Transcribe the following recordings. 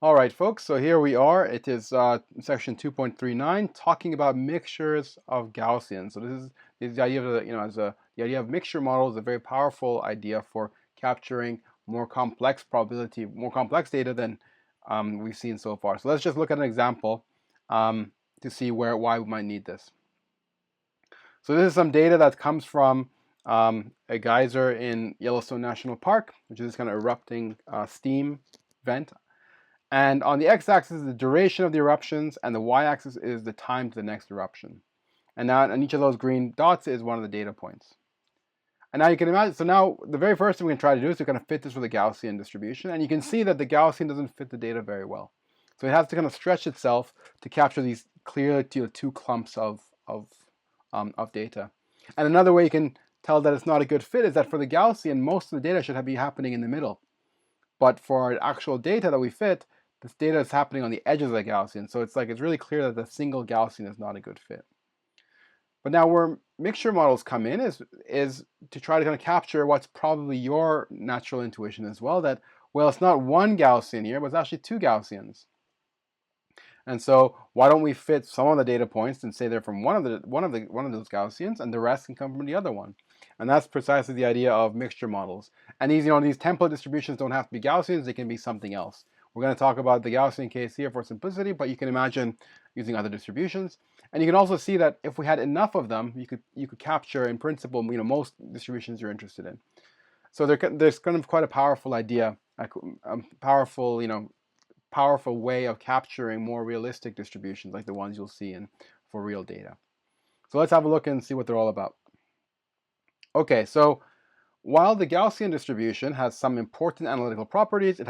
All right, folks, so here we are. It is section 2.39, talking about mixtures of Gaussians. So this is the idea of the idea of mixture model is a very powerful idea for capturing more complex data than we've seen so far. So let's just look at an example to see why we might need this. So this is some data that comes from a geyser in Yellowstone National Park, which is this kind of erupting steam vent. And on the x-axis is the duration of the eruptions, and the y-axis is the time to the next eruption. And now on each of those green dots is one of the data points. And now you can imagine, so now the very first thing we can try to do is to kind of fit this with a Gaussian distribution. And you can see that the Gaussian doesn't fit the data very well. So it has to kind of stretch itself to capture these clear two clumps of data. And another way you can tell that it's not a good fit is that for the Gaussian, most of the data should be happening in the middle. But for our actual data that we fit, this data is happening on the edges of the Gaussian. So it's really clear that the single Gaussian is not a good fit. But now where mixture models come in is to try to kind of capture what's probably your natural intuition as well, that, well, it's not one Gaussian here, but it's actually two Gaussians. And so why don't we fit some of the data points and say they're from one of those Gaussians, and the rest can come from the other one. And that's precisely the idea of mixture models. And these template distributions don't have to be Gaussians, they can be something else. We're going to talk about the Gaussian case here for simplicity, but you can imagine using other distributions. And you can also see that if we had enough of them, you could capture, in principle, most distributions you're interested in. So there's kind of quite a powerful idea, a powerful way of capturing more realistic distributions like the ones you'll see for real data. So let's have a look and see what they're all about. Okay, so while the Gaussian distribution has some important analytical properties, it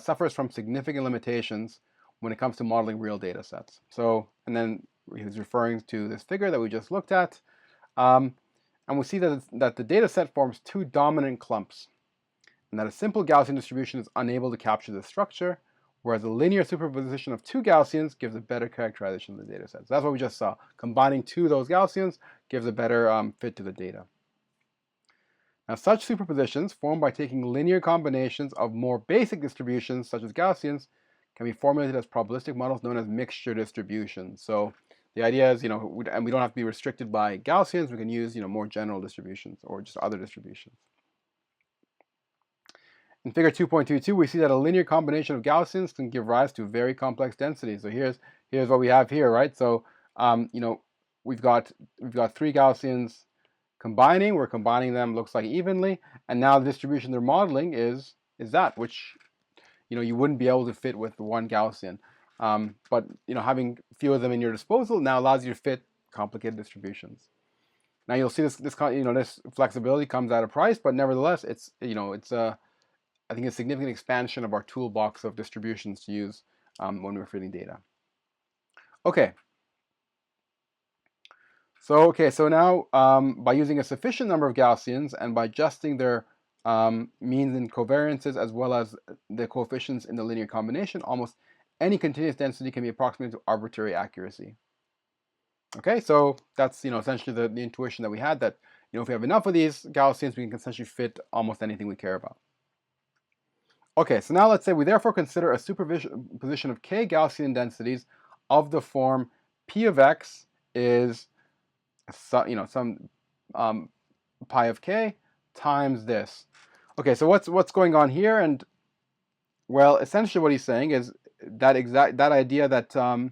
suffers from significant limitations when it comes to modeling real data sets. So, and then he's referring to this figure that we just looked at, and we see that the data set forms two dominant clumps, and that a simple Gaussian distribution is unable to capture this structure, whereas a linear superposition of two Gaussians gives a better characterization of the data set. So that's what we just saw. Combining two of those Gaussians gives a better fit to the data. Now, such superpositions, formed by taking linear combinations of more basic distributions, such as Gaussians, can be formulated as probabilistic models known as mixture distributions. So the idea is, and we don't have to be restricted by Gaussians. We can use, more general distributions or just other distributions. In figure 2.22, we see that a linear combination of Gaussians can give rise to very complex densities. So here's what we have here, right? So, we've got three Gaussians combining. We're combining them, looks like evenly, and now the distribution they're modeling is that, which you wouldn't be able to fit with one Gaussian. But having few of them in your disposal now allows you to fit complicated distributions. Now you'll see this flexibility comes at a price, but nevertheless, it's I think a significant expansion of our toolbox of distributions to use when we're fitting data. Okay. So now by using a sufficient number of Gaussians and by adjusting their means and covariances as well as the coefficients in the linear combination, almost any continuous density can be approximated to arbitrary accuracy. Okay, so that's essentially the intuition that we had, that if we have enough of these Gaussians, we can essentially fit almost anything we care about. Okay, so now let's say we therefore consider a superposition of k Gaussian densities of the form p of x is some pi of k times this. Okay, so what's going on here? And well, essentially what he's saying is that idea that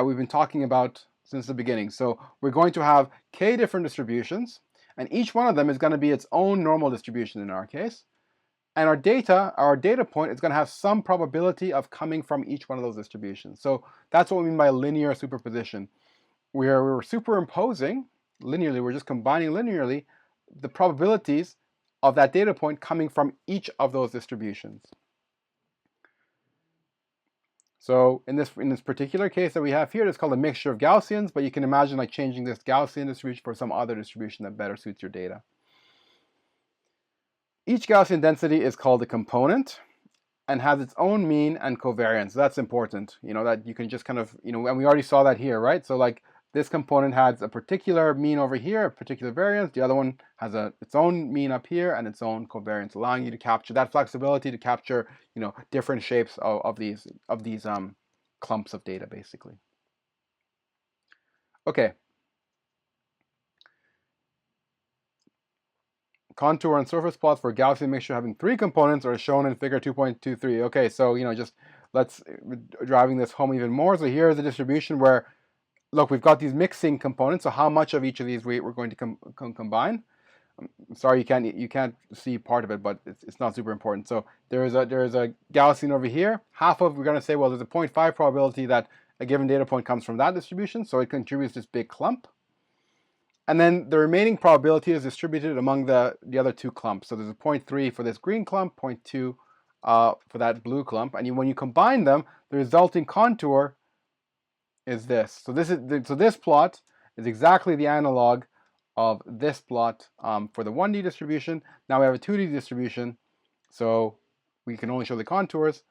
we've been talking about since the beginning. So we're going to have k different distributions, and each one of them is going to be its own normal distribution in our case. And our data point is going to have some probability of coming from each one of those distributions. So that's what we mean by linear superposition. We're superimposing linearly, we're just combining linearly the probabilities of that data point coming from each of those distributions. So in this particular case that we have here, it's called a mixture of Gaussians, but you can imagine changing this Gaussian distribution for some other distribution that better suits your data. Each Gaussian density is called a component and has its own mean and covariance. That's important, that you can just kind of, and we already saw that here, right? So this component has a particular mean over here, a particular variance. The other one has its own mean up here and its own covariance, allowing you to capture that flexibility to capture, different shapes of these clumps of data, basically. Okay. Contour and surface plots for Gaussian mixture having 3 components are shown in figure 2.23. Okay, so just let's driving this home even more. So here's a distribution where, look, we've got these mixing components. So how much of each of these we're going to combine? I'm sorry, you can't see part of it, but it's not super important. So there's a Gaussian over here. Half of, we're going to say, well, there's a 0.5 probability that a given data point comes from that distribution, so it contributes this big clump. And then the remaining probability is distributed among the other 2 clumps. So there's a 0.3 for this green clump, 0.2 for that blue clump. And when you combine them, the resulting contour is this. So this plot is exactly the analog of this plot for the 1D distribution. Now we have a 2D distribution, so we can only show the contours,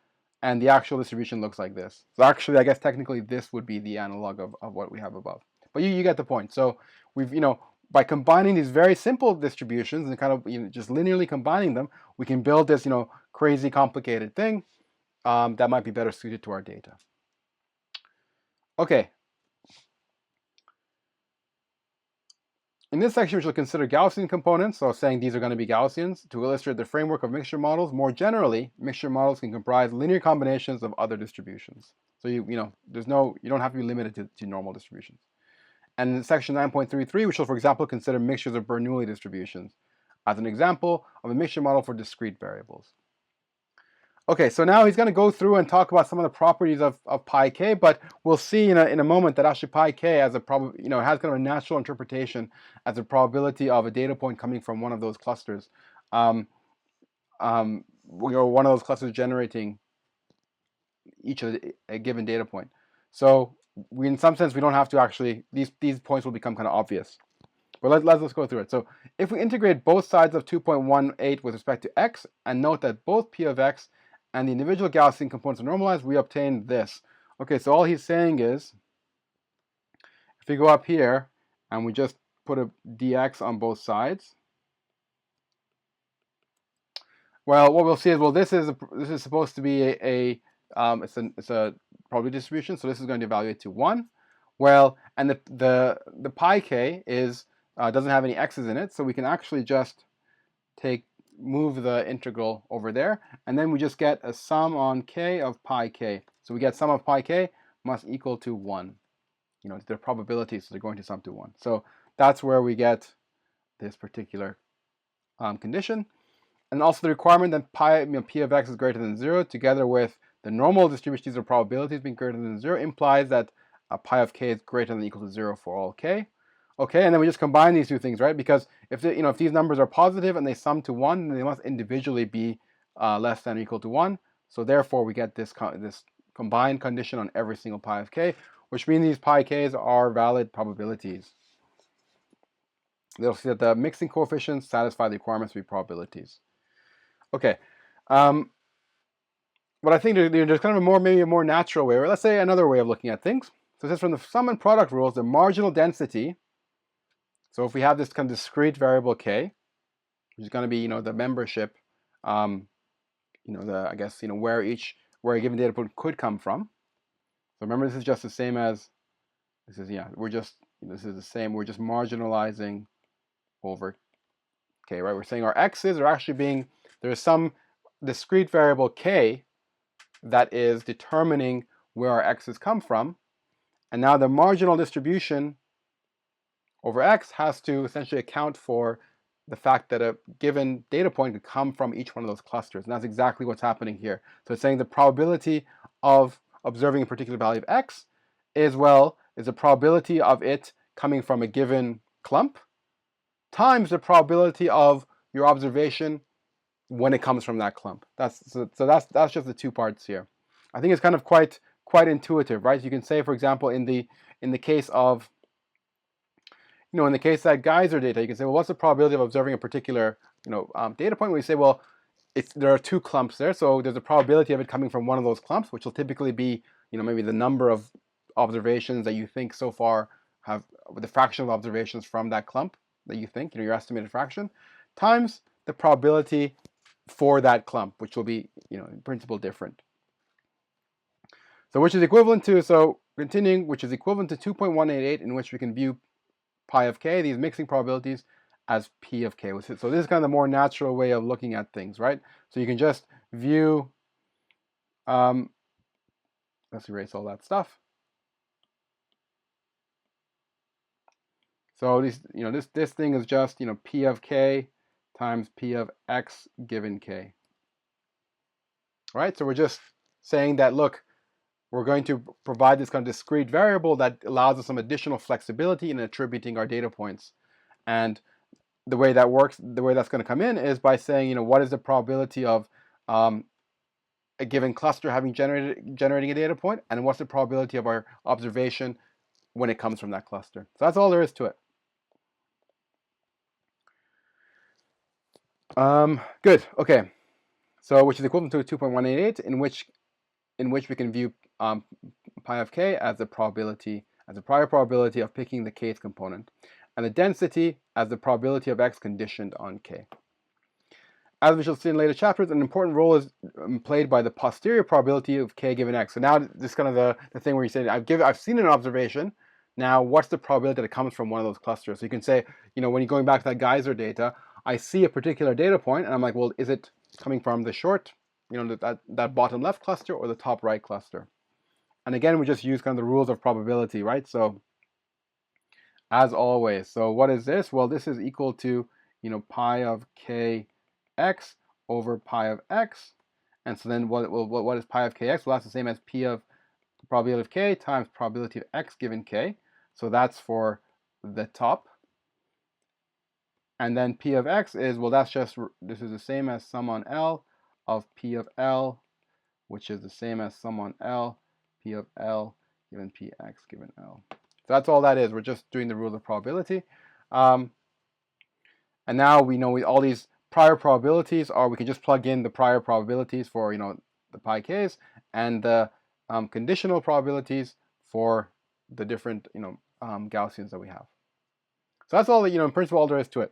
and the actual distribution looks like this. So actually, I guess technically this would be the analog of what we have above. But you get the point. So we've, by combining these very simple distributions and kind of just linearly combining them, we can build this crazy complicated thing that might be better suited to our data. Okay. In this section, we shall consider Gaussian components, so saying these are going to be Gaussians, to illustrate the framework of mixture models. More generally, mixture models can comprise linear combinations of other distributions. So you don't have to be limited to normal distributions. And in section 9.33, we shall, for example, consider mixtures of Bernoulli distributions as an example of a mixture model for discrete variables. Okay, so now he's going to go through and talk about some of the properties of pi k, but we'll see in a moment that actually pi k has has kind of a natural interpretation as a probability of a data point coming from one of those clusters. One of those clusters generating each of a given data point. So in some sense, we don't have to actually, these points will become kind of obvious. But let's go through it. So if we integrate both sides of 2.18 with respect to x, and note that both p of x and the individual Gaussian components are normalized, we obtain this. Okay, so all he's saying is, if we go up here and we just put a dx on both sides, well, what we'll see is, well, this is supposed to be it's a probability distribution, so this is going to evaluate to 1. Well, and the pi k is doesn't have any x's in it, so we can actually just move the integral over there, and then we just get a sum on k of pi k. So we get sum of pi k must equal to 1. The probabilities, so they're going to sum to 1. So that's where we get this particular condition. And also the requirement that p of x is greater than 0, together with the normal distributions of probabilities being greater than 0, implies that pi of k is greater than or equal to 0 for all k. Okay, and then we just combine these two things, right? Because if these numbers are positive and they sum to 1, then they must individually be less than or equal to 1. So therefore, we get this combined condition on every single pi of k, which means these pi k's are valid probabilities. They'll see that the mixing coefficients satisfy the requirements to be probabilities. Okay, but I think there's kind of maybe a more natural way, or let's say another way of looking at things. So this is from the sum and product rules, the marginal density. So if we have this kind of discrete variable k, which is going to be the membership, where a given data point could come from. So remember, this is just the same as this is this is the same. We're just marginalizing over k, right? We're saying our x's are actually there's some discrete variable k that is determining where our x's come from, and now the marginal distribution over x has to essentially account for the fact that a given data point could come from each one of those clusters. And that's exactly what's happening here. So it's saying the probability of observing a particular value of x is the probability of it coming from a given clump times the probability of your observation when it comes from that clump. That's just the two parts here. I think it's kind of quite intuitive, right? You can say, for example, in the case of in the case that geyser data, you can say, well, what's the probability of observing a particular, data point? We say, well, there are 2 clumps there, so there's a probability of it coming from one of those clumps, which will typically be, maybe the number of observations that you think so far have the fraction of observations from that clump that you think, your estimated fraction, times the probability for that clump, which will be, in principle different. So which is equivalent to, so continuing, which is equivalent to 2.188, in which we can view pi of k, these mixing probabilities, as p of k. So this is kind of the more natural way of looking at things, right? So you can just view, let's erase all that stuff. So this thing is just, p of k times p of x given k. Right? So we're just saying that, look, we're going to provide this kind of discrete variable that allows us some additional flexibility in attributing our data points. And the way that works, the way that's going to come in is by saying, what is the probability of a given cluster having generating a data point, and what's the probability of our observation when it comes from that cluster. So that's all there is to it. Good. Okay. So which is equivalent to 2.188, in which we can view pi of k as the probability, as a prior probability of picking the kth component, and the density as the probability of x conditioned on k. As we shall see in later chapters, an important role is played by the posterior probability of k given x. So now this is kind of the thing where you say, I've seen an observation. Now, what's the probability that it comes from one of those clusters? So you can say, when you're going back to that geyser data, I see a particular data point, and I'm like, well, is it coming from the short, that bottom left cluster, or the top right cluster? And again, we just use kind of the rules of probability, right? So as always, so what is this? Well, this is equal to, pi of k x over pi of x. And so then what is pi of kx? Well, that's the same as p of the probability of k times probability of x given k. So that's for the top. And then p of x is, well, this is the same as sum on L of p of L, which is the same as sum on L, p of L given px given L. So that's all that is. We're just doing the rules of probability. And now we know all these prior probabilities are, we can just plug in the prior probabilities for, the pi k's, and the conditional probabilities for the different, Gaussians that we have. So that's all that, in principle, all there is to it.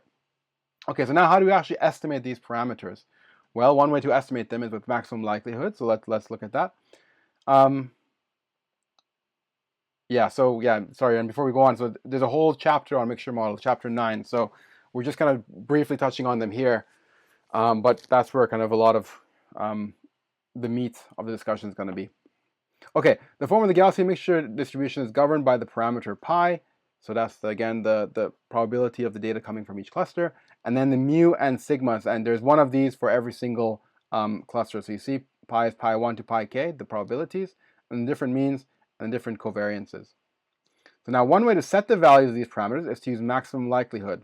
Okay, so now how do we actually estimate these parameters? Well, one way to estimate them is with maximum likelihood. So let's look at that. Sorry, and before we go on, so there's a whole chapter on mixture models, chapter 9. So we're just kind of briefly touching on them here, but that's where kind of a lot of the meat of the discussion is going to be. Okay, the form of the Gaussian mixture distribution is governed by the parameter pi. So that's, again, the probability of the data coming from each cluster. And then the mu and sigmas, and there's one of these for every single cluster. So you see pi is pi 1 to pi k, the probabilities, and different means and different covariances. So now one way to set the values of these parameters is to use maximum likelihood.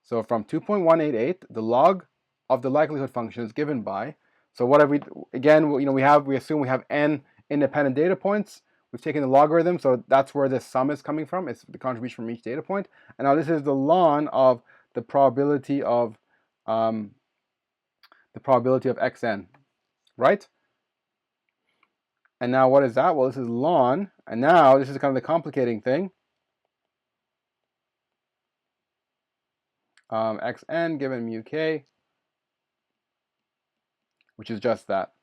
So from 2.188, the log of the likelihood function is given by, so what have we, again, we assume we have n independent data points. We've taken the logarithm, so that's where this sum is coming from. It's the contribution from each data point. And now this is the ln of the probability of xn, right? And now what is that? Well, this is ln, and now this is kind of the complicating thing. Xn given mu k, which is just that.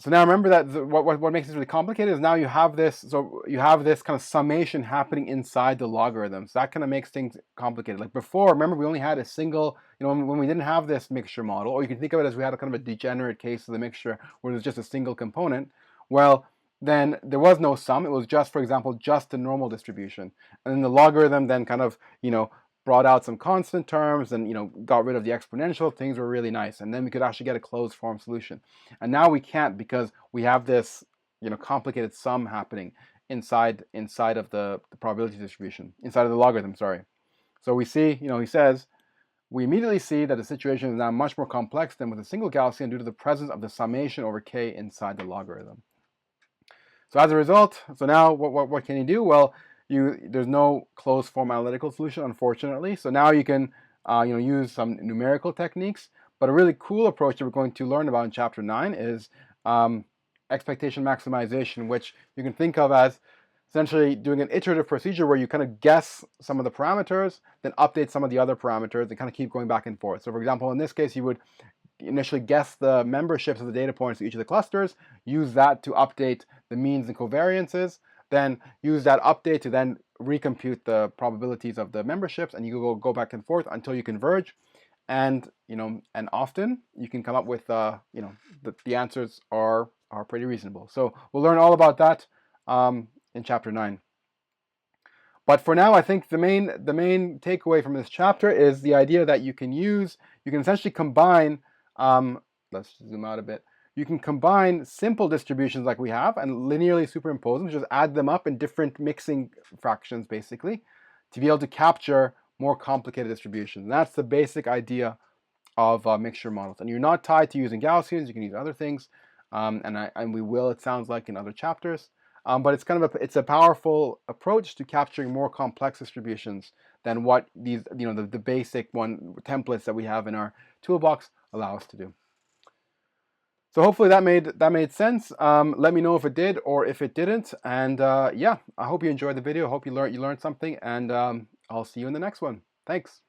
So now remember that what makes this really complicated is now you have this, so you have this kind of summation happening inside the logarithm. So that kind of makes things complicated. Like before, remember, we only had a single, when we didn't have this mixture model, or you can think of it as we had a kind of a degenerate case of the mixture where there's just a single component. Well, then there was no sum. It was just, for example, just a normal distribution. And then the logarithm then kind of, brought out some constant terms and got rid of the exponential. Things were really nice, and then we could actually get a closed form solution. And now we can't, because we have this complicated sum happening inside of the probability distribution, inside of the logarithm, sorry. So we see, he says, we immediately see that the situation is now much more complex than with a single Gaussian due to the presence of the summation over k inside the logarithm. So as a result, so now what can you do? Well, there's no closed form analytical solution, unfortunately. So now you can use some numerical techniques. But a really cool approach that we're going to learn about in chapter 9 is expectation maximization, which you can think of as essentially doing an iterative procedure where you kind of guess some of the parameters, then update some of the other parameters, and kind of keep going back and forth. So for example, in this case, you would initially guess the memberships of the data points to each of the clusters, use that to update the means and covariances, then use that update to then recompute the probabilities of the memberships, and you go back and forth until you converge. And and often you can come up with the answers are pretty reasonable. So we'll learn all about that in chapter 9. But for now, I think the main takeaway from this chapter is the idea that you can essentially combine, let's zoom out a bit, you can combine simple distributions like we have and linearly superimpose them, just add them up in different mixing fractions basically, to be able to capture more complicated distributions. And that's the basic idea of mixture models. And you're not tied to using Gaussians, you can use other things, and we will, it sounds like, in other chapters. But it's kind of it's a powerful approach to capturing more complex distributions than what these the basic templates that we have in our toolbox allow us to do. So hopefully that made sense. Let me know if it did or if it didn't. And yeah, I hope you enjoyed the video. I hope you learned something, and I'll see you in the next one. Thanks.